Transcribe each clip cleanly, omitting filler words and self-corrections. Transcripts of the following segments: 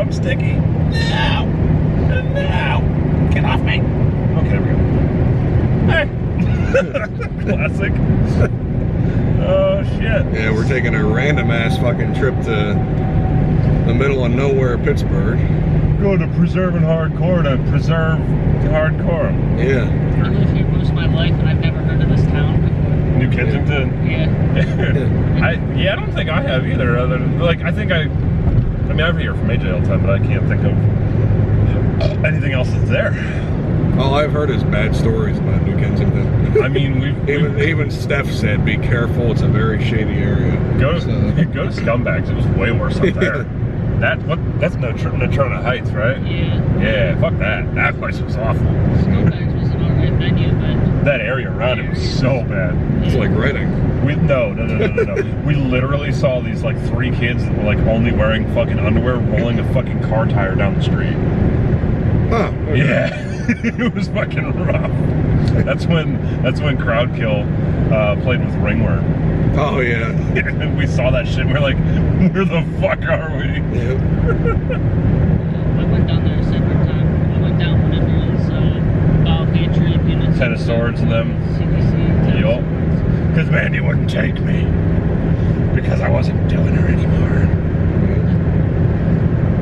I'm sticky. No! No! Get off me! Okay, there we go. Hey! Classic. Oh, shit. Yeah, we're taking a random-ass fucking trip to the middle of nowhere, Pittsburgh. Going to Preserve and Hardcore to preserve hardcore. Yeah. I live here most of my life and I've never heard of this town before. New Kensington? Yeah. I don't think I have either. Other than, like, I mean, I'm here from AJ all the time, but I can't think of anything else that's there. All I've heard is bad stories about New Kensington. I mean, even Steph said, "Be careful. It's a very shady area." Go to Scumbags. It was way worse up there. That's Natrona Heights, right? Yeah. Yeah. Fuck that. That place was awful. Scumbags was an alright venue, but That area around it was so bad. It's like Reading. No. We literally saw these like 3 kids that were like only wearing fucking underwear rolling a fucking car tire down the street. Huh. Okay. Yeah. It was fucking rough. That's when Crowdkill played with Ringworm. Oh yeah. And we saw that shit and we're like, where the fuck are we? Yep. I went down there a separate time. I went down whenever it was Bow Patriot, Units. Tennis Swords and them. CDC. Yup. Because Mandy wouldn't take me. Because I wasn't doing her anymore.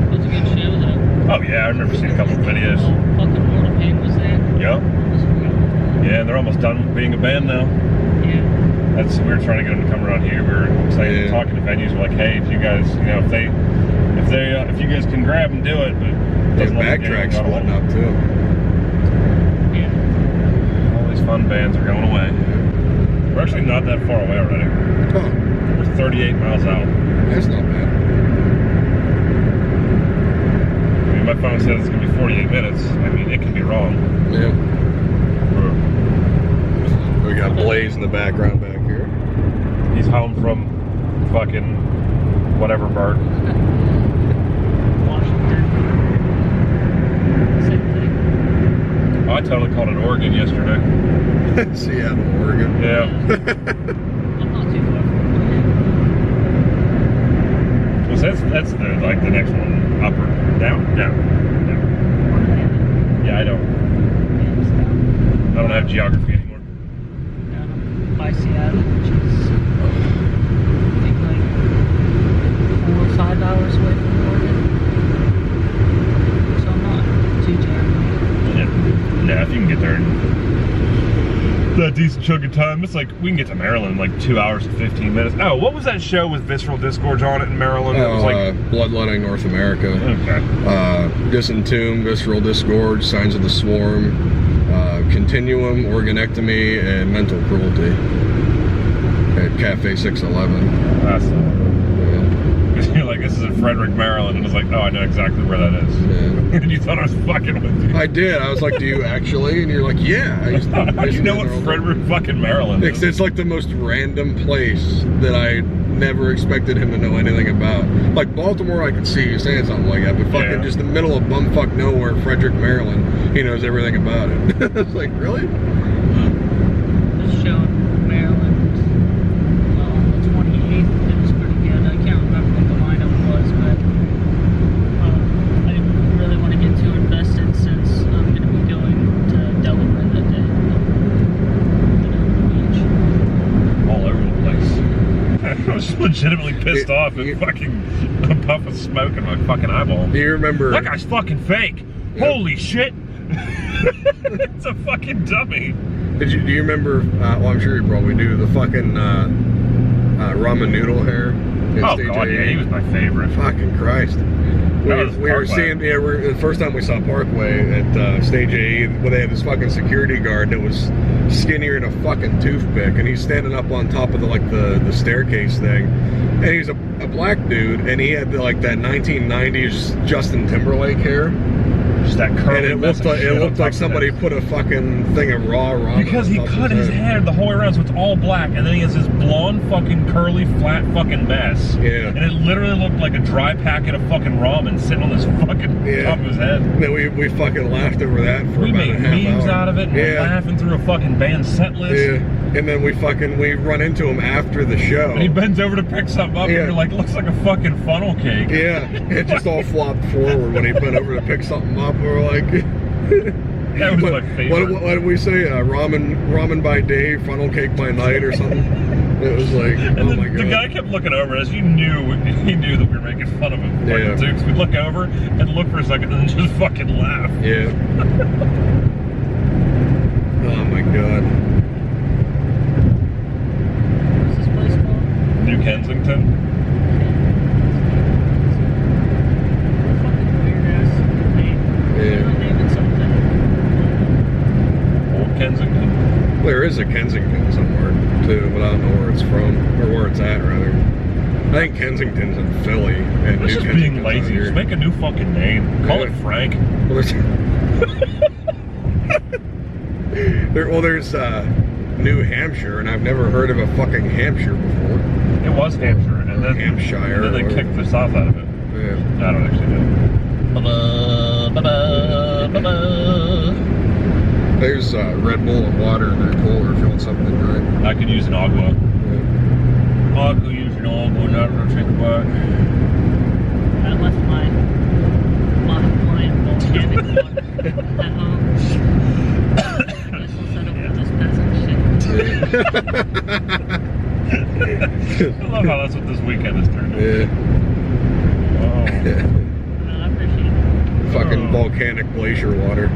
It was a good show though. Oh yeah, I remember seeing a couple of videos. Fucking Mortal Pain was there. Yep. It was real. Yeah, they're almost done being a band now. Yeah. We were trying to get them to come around here. We were saying, talking to venues. We're like, hey, if you guys, if you guys can grab and do it, but There's backtracks splitting up too. Yeah. All these fun bands are going away. We're actually not that far away already. Huh. We're 38 miles out. That's not bad. I mean, my phone says it's gonna be 48 minutes. I mean, it can be wrong. Yeah. We got Blaze in the background back here. He's home from fucking whatever bird. Washington. Same thing. Oh, I totally called it Oregon yesterday. Seattle, Oregon. Yeah. I'm not too far from Well, that's the next one. Up or down? Down. Yeah, I don't have geography anymore. By Seattle, which is I think like 4 or 5 hours away from Oregon. So I'm not too terrible. Yeah, if you can get there in that decent chunk of time, it's like we can get to Maryland in like 2 hours and 15 minutes. Oh, what was that show with Visceral Disgorge on it in Maryland? It was like Bloodletting North America. Okay. Disentomb, Visceral Disgorge, Signs of the Swarm, Continuum, Organectomy, and Mental Cruelty at Cafe 611. That's you're like, this is in Frederick, Maryland, and it's like, oh, I know exactly where that is. Yeah. And you thought I was fucking with you. I did. I was like, do you actually? And you're like, yeah. How do you know what Frederick fucking Maryland is? It's like the most random place that I never expected him to know anything about. Like Baltimore, I could see you saying something like that, but fucking just the middle of bumfuck nowhere, Frederick, Maryland, he knows everything about it. It's like, really? This show in Maryland on the 28th, it was pretty good. I can't remember what the lineup was, but I didn't really want to get too invested since I'm going to be going to Delaware that day. All over the place. I was legitimately pissed off and fucking a puff of smoke in my fucking eyeball. Do you remember? That guy's fucking fake. Yeah. Holy shit. It's a fucking dummy. Do you remember, well, I'm sure you probably do, the fucking ramen noodle hair? Oh god, yeah, he was my favorite. Fucking Christ. We were seeing, the first time we saw Parkway at Stage A, where they had this fucking security guard that was skinnier than a fucking toothpick, and he's standing up on top of the staircase thing, and he's a black dude, and he had that 1990s Justin Timberlake hair. Just that curly. And it looked like somebody put a fucking thing of raw ramen. Because he cut his hair the whole way around, so it's all black, and then he has this blonde, fucking curly, flat, fucking mess. Yeah. And it literally looked like a dry packet of fucking ramen sitting on this fucking top of his head. And then we fucking laughed over that for about a half hour. We made memes out of it, and we're laughing through a fucking band set list. Yeah. And then we run into him after the show. And he bends over to pick something up, and you're like, it looks like a fucking funnel cake. Yeah, it just all flopped forward when he bent over to pick something up. We were like, that was my favorite. What did we say? Ramen by day, funnel cake by night, or something. It was like, oh my god. The guy kept looking over as he knew that we were making fun of him. Yeah. Too, 'cause we'd look over and look for a second and then just fucking laugh. Yeah. Oh my god. What's this place called? New Kensington. Fucking weird ass name. Yeah. Name it something. Old Kensington. There is a Kensington somewhere too, but I don't know where it's from, or where it's at rather. I think Kensington's in Philly, and It's just being lazy. Just make a new fucking name. Call it Frank. Well, there's New Hampshire, and I've never heard of a fucking Hampshire before. It was Hampshire, and then Hampshire. And then they kicked the South out of it. Yeah. I don't actually know. There's Red Bull and water in that cooler if you want something to drink. I could use an agua. Yeah. I could use an agua, not to think about. I left my volcanic water at home. I guess I'll set up with this peasant shit. I love how that's what this weekend has turned into. Yeah. Oh. No, I appreciate it. Fucking volcanic glacier water.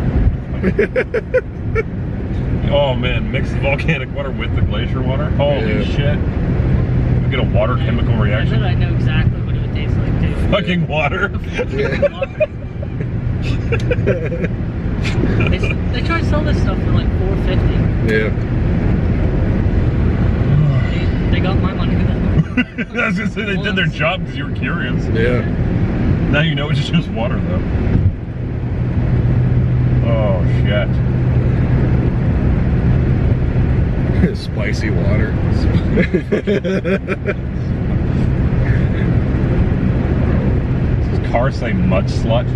Oh man, mix the volcanic water with the glacier water. Holy shit. We get a water chemical reaction. I know exactly what it would taste like too. Fucking water. They try to sell this stuff for like $4.50. Yeah. They got my money though. I was gonna say they did their job because you were curious. Yeah. Now you know it's just water though. Oh shit. Spicy water. Does this car say mud slut?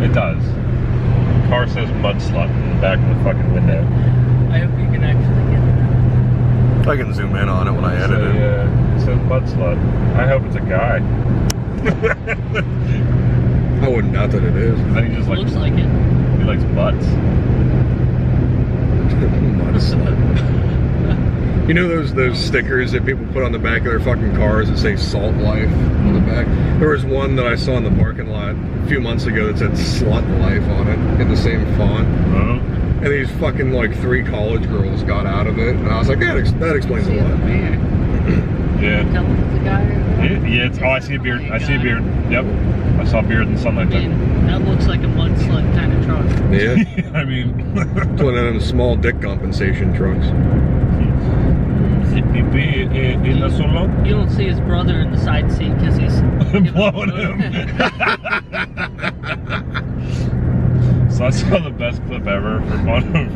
It does. The car says mud slut in the back of the fucking window. I hope you can actually get it. I can zoom in on it when I edit it. Yeah, it says mud slut. I hope it's a guy. I wouldn't doubt that it is. Then he just Looks like it. He likes butts. Mud slut. You know those stickers that people put on the back of their fucking cars that say Salt Life on the back? There was one that I saw in the parking lot a few months ago that said Slut Life on it in the same font. And these fucking like 3 college girls got out of it, and I was like, that explains a lot. Yeah. Tell them it's a guy. Yeah, it's, oh, I see a beard. I see a beard. Yep. I saw a beard in the sunlight. That looks like a mud slut kind of truck. Yeah. I mean, it's one of them small dick compensation trucks. in the solo? You don't see his brother in the side seat because he's blowing him. So I saw the best clip ever from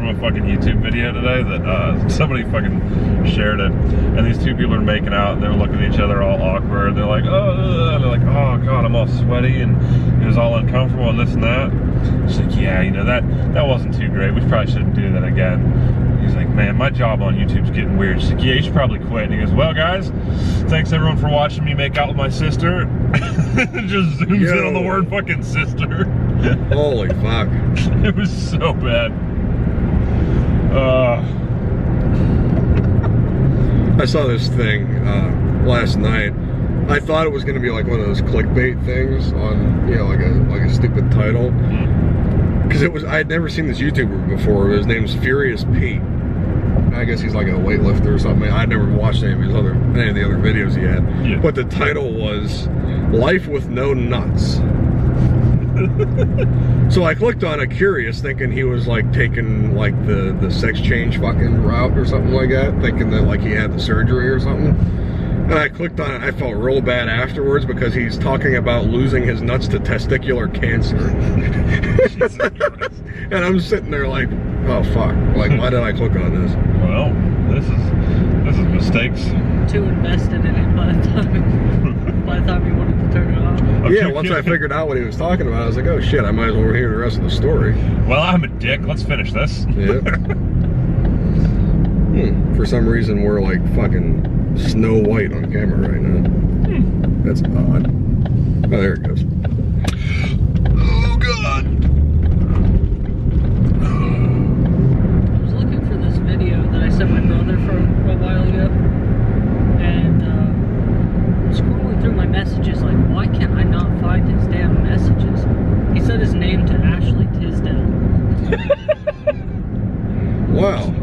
a fucking YouTube video today that somebody fucking shared it, and these 2 people are making out, and they're looking at each other all awkward. They're like, oh, and they're like, oh god, I'm all sweaty, and it was all uncomfortable, and this and that. She's like, yeah, you know, that wasn't too great. We probably shouldn't do that again. He's like, man, my job on YouTube's getting weird. She's like, yeah, you should probably quit. And he goes, well, guys, thanks everyone for watching me make out with my sister. Just zooms in on the word fucking sister. Holy fuck. It was so bad. I saw this thing last night. I thought it was going to be like one of those clickbait things on, you know, like a stupid title. Because I had never seen this YouTuber before. His name's Furious Pete. I guess he's like a weightlifter or something. I'd never watched any of the other videos he had. Yeah. But the title was Life with No Nuts. So I clicked on it curious, thinking he was like taking like the sex change fucking route or something like that, thinking that like he had the surgery or something. And I clicked on it. I felt real bad afterwards because he's talking about losing his nuts to testicular cancer. And I'm sitting there like, oh fuck! Like, why did I click on this? Well, this is mistakes. Too invested in it by the time you wanted to turn it off. Yeah, once I figured out what he was talking about, I was like, oh shit! I might as well hear the rest of the story. Well, I'm a dick. Let's finish this. Yeah. For some reason, we're like fucking Snow White on camera right now. That's odd. Oh, there it goes. Oh god. I was looking for this video that I sent my brother for a while ago, and scrolling through my messages, like, why can't I not find his damn messages? He said his name to Ashley Tisdale. Wow.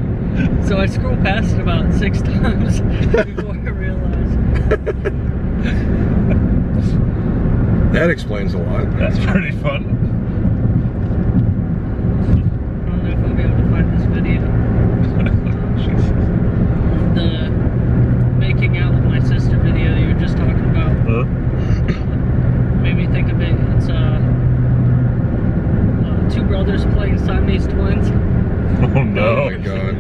So I scrolled past it about 6 times before I realized. That explains a lot. That's pretty fun. I don't know if I'll be able to find this video. The making out with my sister video you were just talking about made me think of it. It's two brothers playing Siamese twins. Oh no. Oh my god.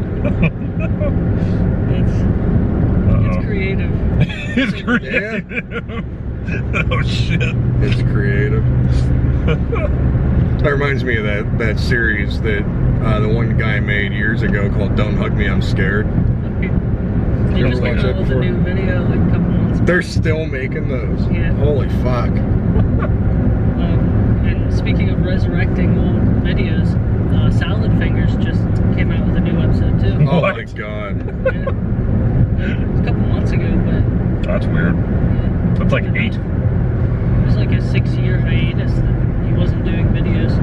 It's creative. It's creative. Yeah. Oh shit. It's creative. That reminds me of that series that the one guy made years ago called "Don't Hug Me, I'm Scared." You just came out with a new video like a couple months ago. They're still making those. Yeah. Holy fuck. And speaking of resurrecting old videos, Salad Fingers just came out with a new episode too. Oh What? my god. Yeah. It was a couple months ago, but That's weird. yeah. That's like 8. It was like a 6-year hiatus that he wasn't doing videos.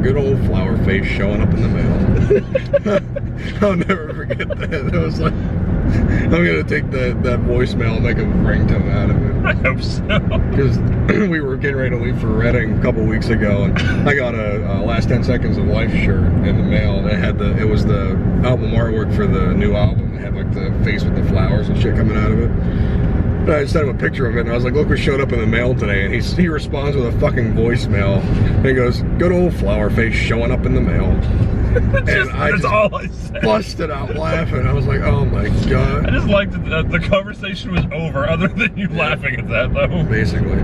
Good old flower face showing up in the mail. I'll never forget that. It was like, I'm gonna take that voicemail and make a ringtone out of it. I hope so. Because we were getting ready to leave for Reading a couple weeks ago, and I got a Last 10 Seconds of Life shirt in the mail. And it was the album artwork for the new album. It had like the face with the flowers and shit coming out of it. And I sent him a picture of it, and I was like, look what showed up in the mail today. And he responds with a fucking voicemail. And he goes, good old flower face showing up in the mail. And I That's just all I said. busted out laughing. I was like, oh my I god. just liked that the conversation was over, other than you laughing at that, though. Basically.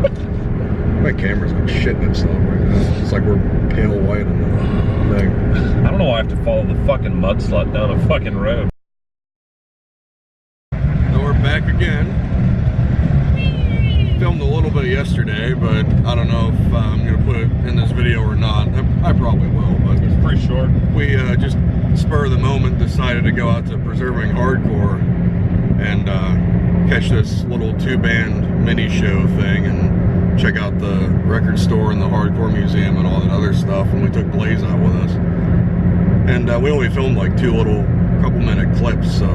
My camera's like shitting itself right now. It's like we're pale white on the thing. I don't know why I have to follow the fucking mud slut down a fucking road. So we're back again. Filmed a little bit yesterday, but I don't know if I'm going to put it in this video or not. I probably will, but It's pretty short. we just spur of the moment decided to go out to Preserving Hardcore and catch this little 2-band mini show thing and check out the record store and the hardcore museum and all that other stuff. And we took Blaze out with us, and we only filmed like 2 little couple-minute clips, so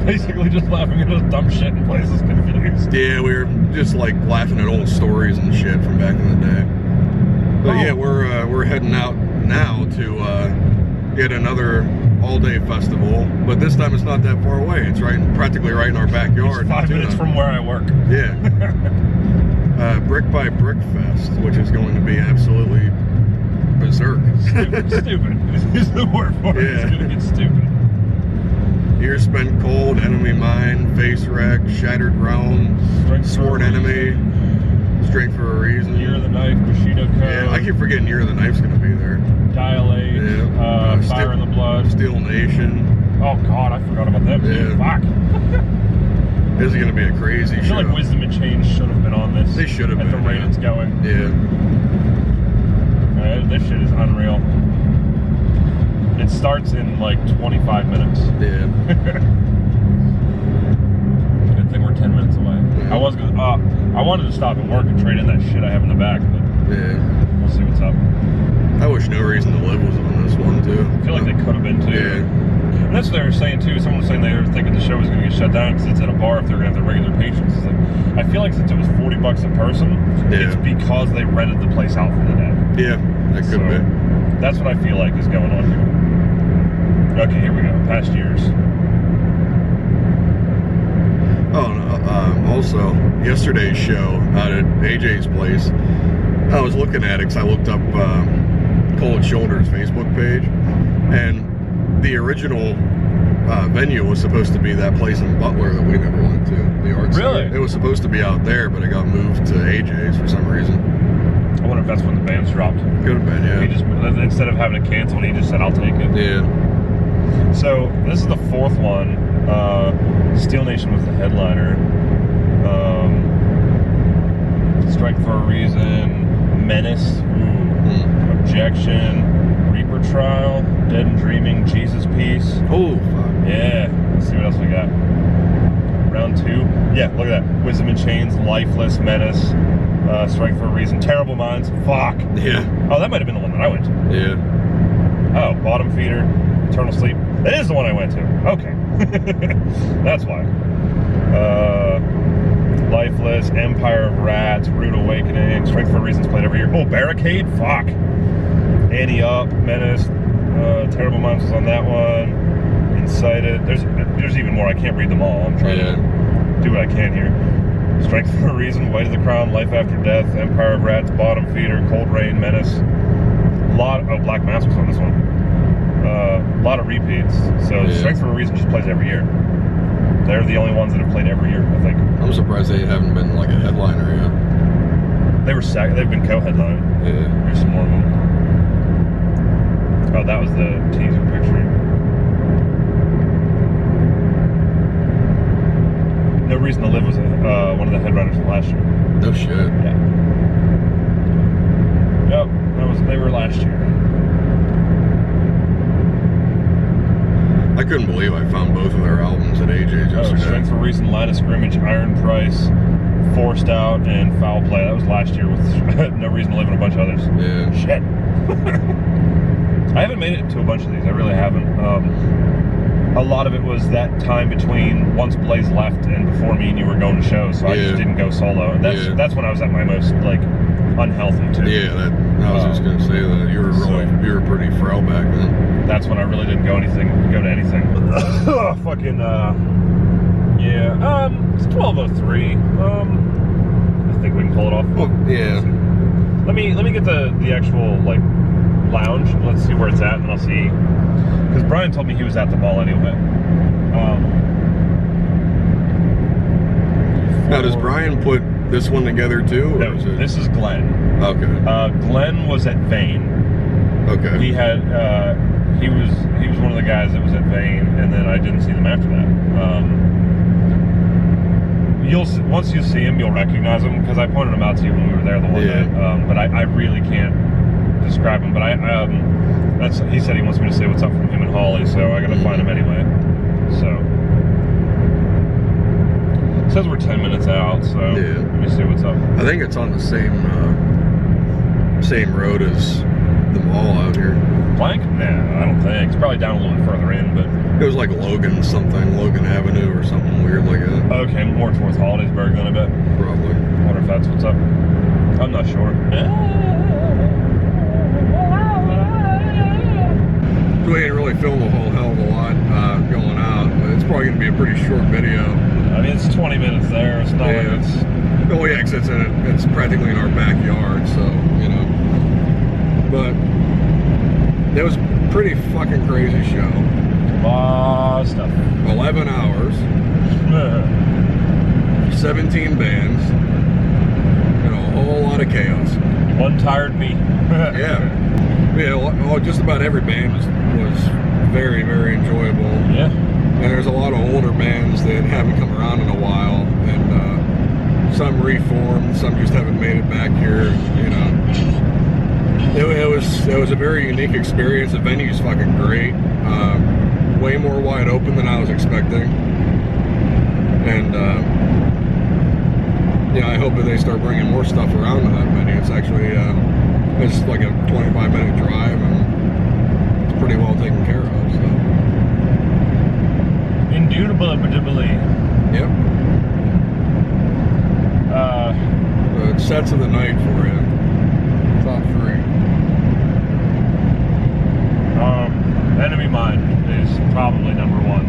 Basically just laughing at those dumb shit and places confused. yeah, we were just like laughing at old stories and shit from back in the day. But yeah, we're heading out now to yet another all-day festival, but this time it's not that far away. It's practically right in our backyard. It's 5 minutes from where I work. Yeah. Brick by Brick Fest, which is going to be absolutely berserk. Stupid is the word for it. Yeah. It's gonna get stupid. Years spent cold, enemy mine, face wreck, shattered realm, sworn enemy, strength for a reason. Year of the Knife, Bushido Code. Yeah, I keep forgetting Year of the Knife's going to be there. Dilate, Yeah. Fire in the Blood. Steel Nation. Oh god, I forgot about them. Yeah. Fuck. This is going to be a crazy I feel show. like Wisdom and Change should have been on this. They should have at been, the rate yeah. it's going. Yeah. This shit is unreal. It starts in like 25 minutes. Yeah. Good thing we're 10 minutes away. Yeah. I was gonna, I wanted to stop at work and trade in that shit I have in the back, but Yeah. we'll see what's up. I wish No Reason to Live was on this one, too. I feel like they could have been too. Yeah. And that's what they were saying too. Someone was saying they were thinking the show was going to get shut down because it's at a bar if they're going to have the regular patrons. It's like, I feel like since it was $40 a person, Yeah. it's because they rented the place out for the day. Yeah, that could have been. That's what I feel like is going on here. Okay, here we go. Past years. Oh, no, also, yesterday's show out at AJ's place, I was looking at it because I looked up Cold Shoulders Facebook page, and the original venue was supposed to be that place in Butler that we never went to, the Art Center. Really? It was supposed to be out there, but it got moved to AJ's for some reason. I wonder if that's when the bands dropped. Could have been, yeah. He just, instead of having to cancel, he just said, "I'll take it." Yeah. So this is the fourth one. Steel Nation was the headliner. Strike for a Reason, Menace, Objection, Reaper Trial, Dead and Dreaming, Jesus Piece. Oh, fuck. Yeah. Let's see what else we got. Round 2. Yeah, look at that. Wisdom in Chains, Lifeless, Menace, Strike for a Reason, Terrible Minds. Fuck. Yeah. Oh, that might have been the one that I went to. Yeah. Oh, Bottom Feeder, Eternal Sleep. That is the one I went to. Okay. That's why. Lifeless, Empire of Rats, Rude Awakening, Strength for Reasons played every year. Oh, Barricade? Fuck. Annie Up, Menace, Terrible Minds was on that one. Incited. There's even more. I can't read them all. I'm trying to do what I can here. Strength for a Reason, Weight of the Crown, Life After Death, Empire of Rats, Bottom Feeder, Cold Rain, Menace. Black Mass was on this one. A lot of repeats. So Strength for a Reason just plays every year. They're the only ones that have played every year, I think. I'm surprised they haven't been like a headliner yet. They've been co-headlining. Yeah. There's some more of them. Oh, that was the teaser picture. No Reason to Live was one of the headliners from last year. No shit. Yeah. Yep, they were last year. I couldn't believe I found both of their albums at AJ's yesterday. Strength for Reason, Line of Scrimmage, Iron Price, Forced Out, and Foul Play. That was last year with No Reason to Live and a bunch of others. Yeah. Shit. I haven't made it to a bunch of these. I really haven't. A lot of it was that time between once Blaze left and before me and you were going to shows, so I just didn't go solo. And that's when I was at my most like unhealthy too. Yeah, I was just gonna say that you were pretty frail back then. That's when I really didn't go to anything. Fucking it's 12:03. I think we can pull it off. Well, yeah. Let me get the actual like lounge. Let's see where it's at, and I'll see. Because Brian told me he was at the mall anyway. Now, does Brian put this one together too? Or No, this is Glenn. Okay. Glenn was at Vane. Okay. He had he was one of the guys that was at Vane, and then I didn't see them after that. Once you see him, you'll recognize him because I pointed him out to you when we were there the one night. But I really can't describe him. But he said he wants me to say what's up from him and Holly, so I gotta find him anyway. So it says we're 10 minutes out, so let me see what's up. I think it's on the same road as the mall out here. Blank? Nah, I don't think. It's probably down a little bit further in, but it was like Logan Avenue or something weird like that. Okay, more towards Hollidaysburg then, I bet. Probably. I wonder if that's what's up. I'm not sure. We ain't really film a whole hell of a lot going out, but it's probably going to be a pretty short video. I mean, it's 20 minutes there. It's not like it's... Oh yeah, because it's practically in our backyard, so, you know. But it was a pretty fucking crazy show. Stuff. 11 hours. 17 bands. And a whole lot of chaos. One tired me. Yeah, just about every band was very, very enjoyable. Yeah. And there's a lot of older bands that haven't come around in a while, and some reformed, some just haven't made it back here. You know, it was a very unique experience. The venue's fucking great. Way more wide open than I was expecting, and I hope that they start bringing more stuff around to that venue. It's actually it's like a 25-minute drive, and it's pretty well taken care of. So. Indubitably. Yep. The sets of the night for you. Top 3. Enemy Enemy Mine is probably number one.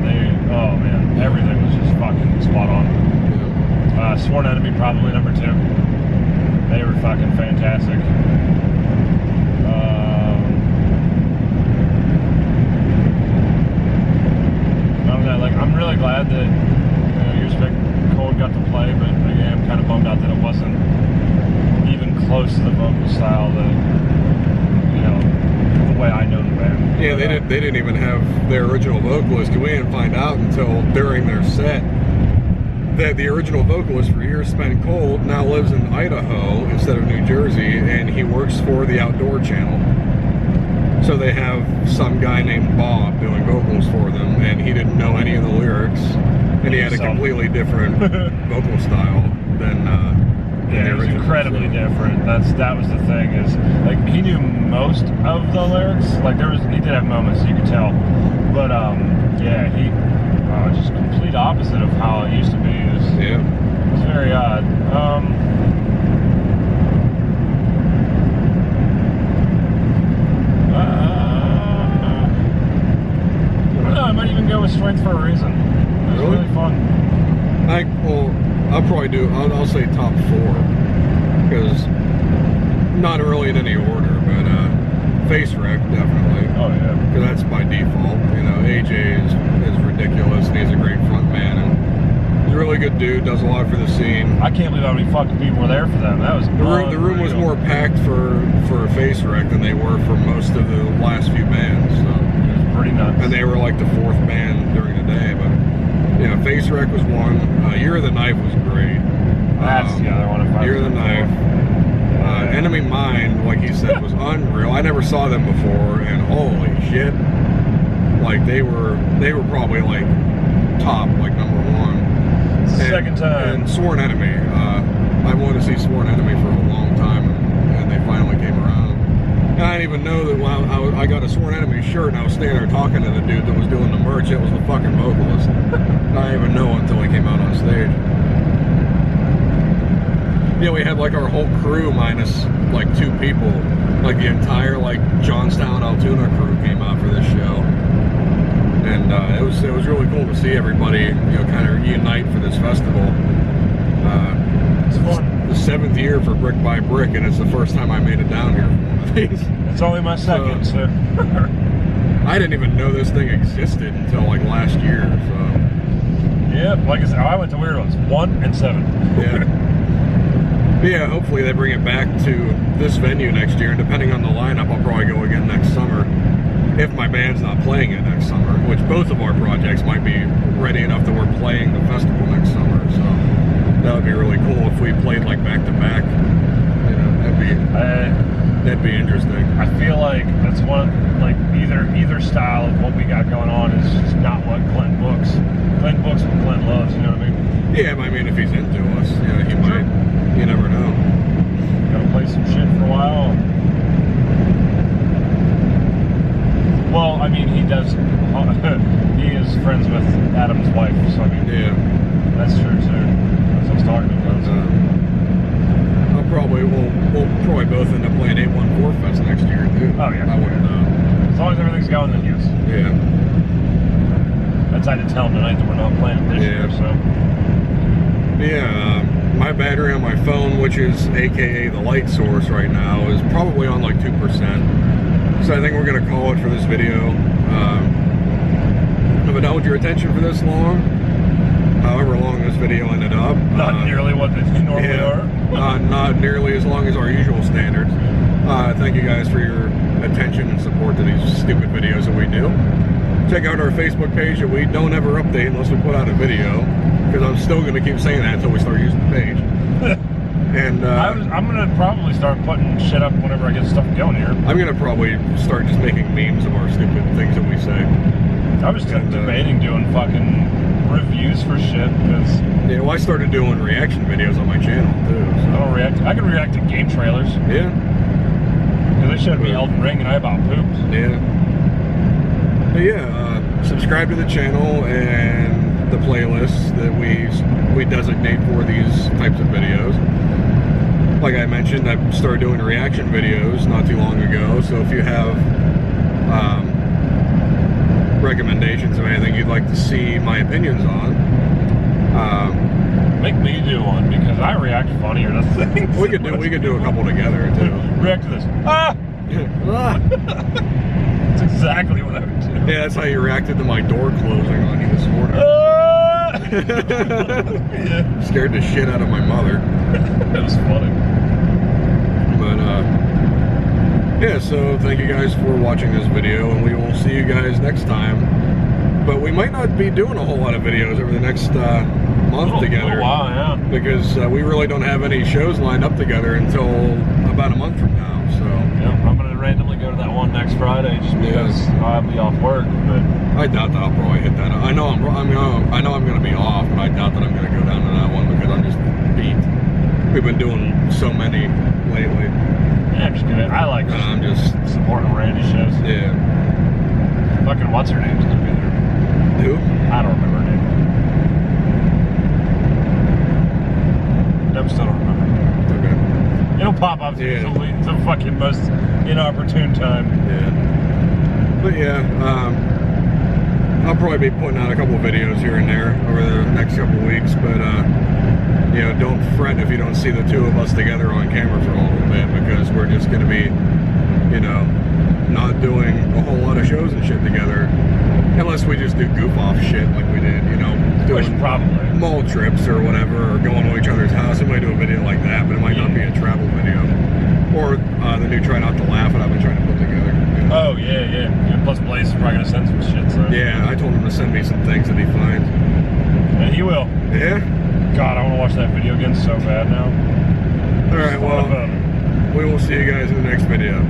Oh man, everything was just fucking spot on. Sworn Enemy probably number two. They were fucking fantastic. I don't know, like, I'm really glad that Your Spec Cold got to play, but again, I'm kind of bummed out that it wasn't even close to the vocal style that, the way I know the band. Yeah, they didn't even have their original vocalist. We didn't find out until during their set that the original vocalist for Years Spent Cold now lives in Idaho instead of New Jersey, and he works for the Outdoor Channel. So they have some guy named Bob doing vocals for them, and he didn't know any of the lyrics, and he had a completely different vocal style than yeah, it was incredibly different. That was the thing, is like he knew most of the lyrics. Like he did have moments you could tell, but yeah, he just complete opposite of how it used to be. It was very odd. I might even go with Strength for a Reason. It was really fun. I'll probably do. I'll say top four, because not really in any order, but Face Wreck definitely. Oh yeah. Because that's by default. AJ is ridiculous, and he's a great front man, and he's a really good dude. Does a lot for the scene. I can't believe how many fucking people were there for them. That was the room was more packed for Face Wreck than they were for most of the last few bands. So. It was pretty nuts. And they were like the fourth band during the day, but. Face Wreck was one. Year of the Knife was great. That's the other one. Year of the Knife. Enemy Mine, like you said, was unreal. I never saw them before, and holy shit, like they were probably like top, like number one. Second time. And Sworn Enemy. I wanted to see Sworn Enemy for a long time, and they finally came around. And I didn't even know that when I got a Sworn Enemy shirt and I was standing there talking to the dude that was doing the merch, it was the fucking vocalist. I didn't even know until he came out on stage. We had like our whole crew minus like 2 people. Like the entire like Johnstown, Altoona crew came out for this show. And it was really cool to see everybody, kind of unite for this festival. It's fun. The 7th year for Brick by Brick, and it's the first time I made it down here for one of these. It's only my second, so. I didn't even know this thing existed until like last year, so. Yeah, like I said, I went to weird ones, 1 and 7. Yeah. Yeah, hopefully they bring it back to this venue next year, and depending on the lineup, I'll probably go again next summer. If my band's not playing it next summer, which both of our projects might be ready enough that we're playing the festival next summer, so. That would be really cool if we played like back to back. That'd be interesting. I feel like that's one, like either style of what we got going on is just not what Clint books. Clint books what Clint loves. You know what I mean? Yeah, I mean if he's into us, he might. You never know. Gotta play some shit for a while. Well, I mean he does. He is friends with Adam's wife, so I mean. Yeah. That's true too. That's what I was talking about. We'll probably both end up playing 814 Fest next year too. Oh yeah. I wouldn't know. As long as everything's going, then yes. Yeah. I decided to tell him tonight that we're not playing this year, so. Yeah, my battery on my phone, which is AKA the light source right now, is probably on like 2%. So I think we're gonna call it for this video. I've been held your attention for this long. However long this video ended up. Not nearly what they normally are. Not nearly as long as our usual standards. Thank you guys for your attention and support to these stupid videos that we do. Check out our Facebook page that we don't ever update unless we put out a video, because I'm still going to keep saying that until we start using the page. And I'm going to probably start putting shit up whenever I get stuff going here. I'm going to probably start just making memes of our stupid things that we say. I was debating doing fucking reviews for shit, because yeah, well, I started doing reaction videos on my channel too. So. I can react to game trailers. Yeah. Because they showed me Elden Ring and I about pooped. Yeah. But yeah, subscribe to the channel and the playlists that we designate for these types of videos. Like I mentioned, I started doing reaction videos not too long ago. So if you have recommendations of anything you'd like to see my opinions on. Make me do one because I react funnier to things. We could do a couple together too. React to this. Ah! That's exactly what I would do. Yeah, that's how you reacted to my door closing on you this morning. Yeah. Scared the shit out of my mother. That was funny. But yeah, so thank you guys for watching this video, and we will see you guys next time. But we might not be doing a whole lot of videos over the next month together. A while, yeah. Because we really don't have any shows lined up together until about a month from now. So yeah, I'm gonna randomly go to that one next Friday just because I'll be off work. But I doubt that I'll probably hit that. I know I'm gonna be off, but I doubt that I'm gonna go down to that one because I'm just beat. We've been doing so many lately. Yeah, I'm just gonna. I like. I'm just supporting Randy shows. Yeah. Fucking what's her name's gonna be there. Who? I don't remember her name. I still don't remember. Okay. It'll pop up to the fucking most inopportune time. Yeah. But yeah, I'll probably be putting out a couple videos here and there over the next couple weeks. But you know, don't fret if you don't see the two of us together on camera for a little bit, because we're just gonna be, you know, not doing a whole lot of shows and shit together. Unless we just do goof off shit like we did, you know, doing probably mall trips or whatever, or going to each other's house. We might do a video like that, but it might not be a travel video. Or the new Try Not to Laugh that I've been trying to put together. You know? Oh, yeah. And plus Blaze is probably going to send some shit, so. Yeah, I told him to send me some things that he finds. And he will. Yeah? God, I want to watch that video again so bad now. Alright, well, we will see you guys in the next video.